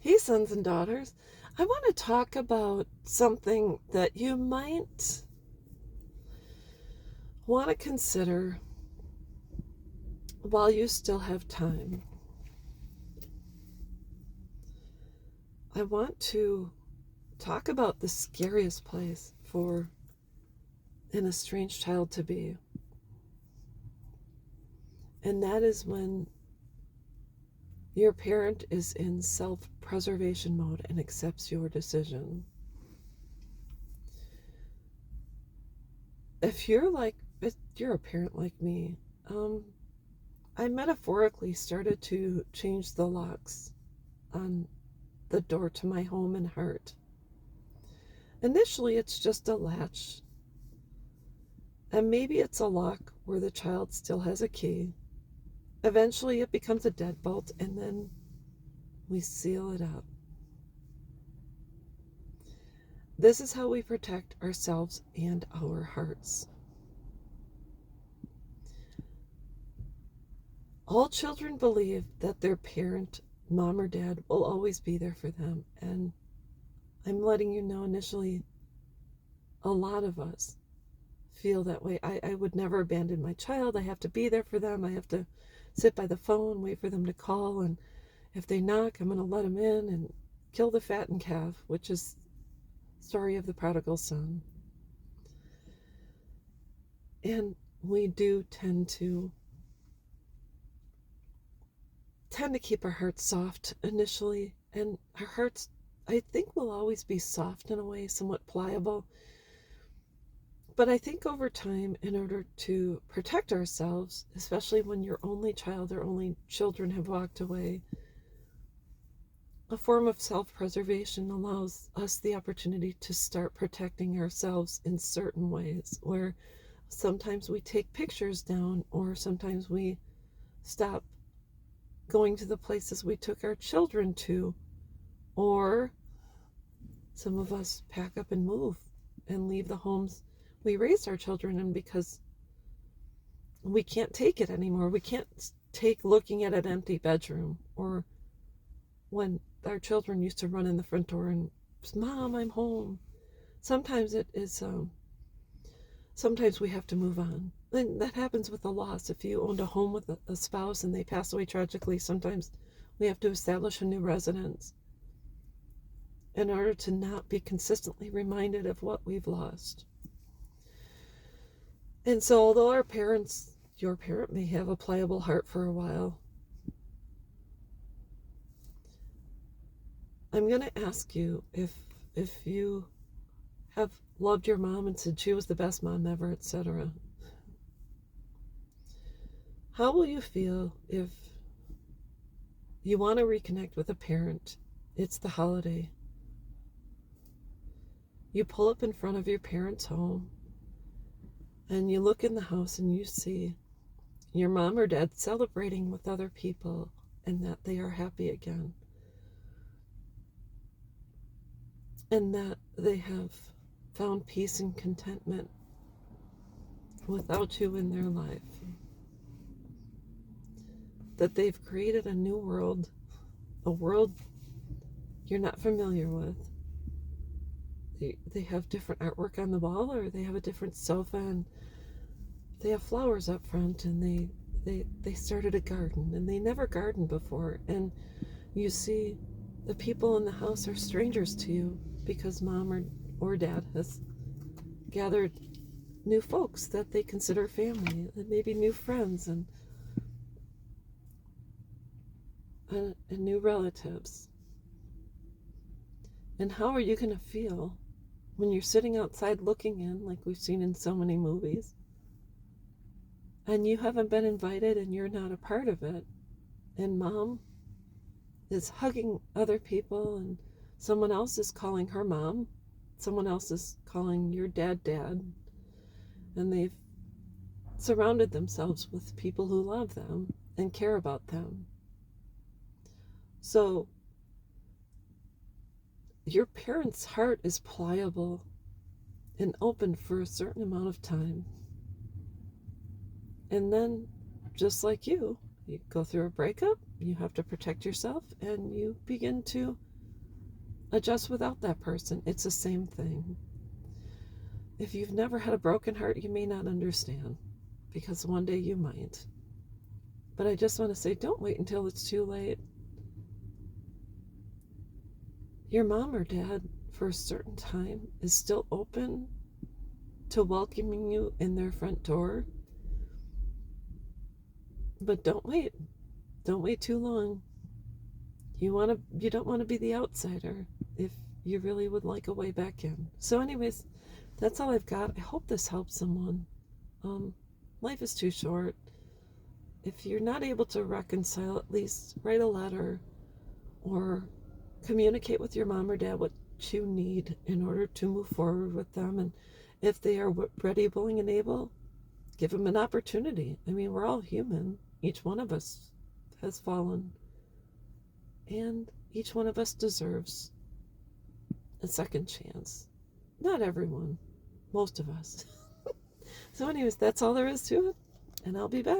Hey, sons and daughters. I want to talk about something that you might want to consider while you still have time. I want to talk about the scariest place for an estranged child to be, and that is when your parent is in self-preservation mode and accepts your decision. If you're a parent like me, I metaphorically started to change the locks on the door to my home and heart. Initially, it's just a latch, and maybe it's a lock where the child still has a key. Eventually, it becomes a deadbolt, and then we seal it up. This is how we protect ourselves and our hearts. All children believe that their parent, mom or dad, will always be there for them, and I'm letting you know initially, a lot of us feel that way. I would never abandon my child. I have to be there for them. I have to sit by the phone, wait for them to call, and if they knock, I'm going to let them in and kill the fattened calf, which is the story of the prodigal son. And we do tend to keep our hearts soft initially, and our hearts, I think, will always be soft in a way, somewhat pliable. But I think over time, in order to protect ourselves, especially when your only child or only children have walked away, a form of self-preservation allows us the opportunity to start protecting ourselves in certain ways, where sometimes we take pictures down, or sometimes we stop going to the places we took our children to, or some of us pack up and move and leave the homes we raised our children in because we can't take it anymore. We can't take looking at an empty bedroom, or when our children used to run in the front door and, Mom, I'm home. Sometimes it is, sometimes we have to move on. And that happens with the loss. If you owned a home with a spouse and they pass away tragically, sometimes we have to establish a new residence in order to not be consistently reminded of what we've lost. And so, although your parent may have a pliable heart for a while, I'm going to ask you if you have loved your mom and said she was the best mom ever, etc. How will you feel if you want to reconnect with a parent? It's the holiday. You pull up in front of your parents' home and you look in the house and you see your mom or dad celebrating with other people and that they are happy again. And that they have found peace and contentment without you in their life. That they've created a new world, a world you're not familiar with. They have different artwork on the wall, or they have a different sofa, and they have flowers up front, and they started a garden, and they never gardened before. And you see the people in the house are strangers to you because mom or dad has gathered new folks that they consider family, and maybe new friends and new relatives. And how are you going to feel when you're sitting outside looking in, like we've seen in so many movies, and you haven't been invited and you're not a part of it, and mom is hugging other people, and someone else is calling her mom, someone else is calling your dad, and they've surrounded themselves with people who love them and care about them. So your parents' heart is pliable and open for a certain amount of time. And then, just like you go through a breakup, you have to protect yourself, and you begin to adjust without that person. It's the same thing. If you've never had a broken heart, you may not understand, because one day you might. But I just want to say, don't wait until it's too late. Your mom or dad, for a certain time, is still open to welcoming you in their front door. But don't wait. Don't wait too long. You don't want to be the outsider if you really would like a way back in. So anyways, that's all I've got. I hope this helps someone. Life is too short. If you're not able to reconcile, at least write a letter or communicate with your mom or dad what you need in order to move forward with them. And if they are ready, willing, and able, give them an opportunity. I mean, we're all human. Each one of us has fallen. And each one of us deserves a second chance. Not everyone. Most of us. So anyways, that's all there is to it. And I'll be back.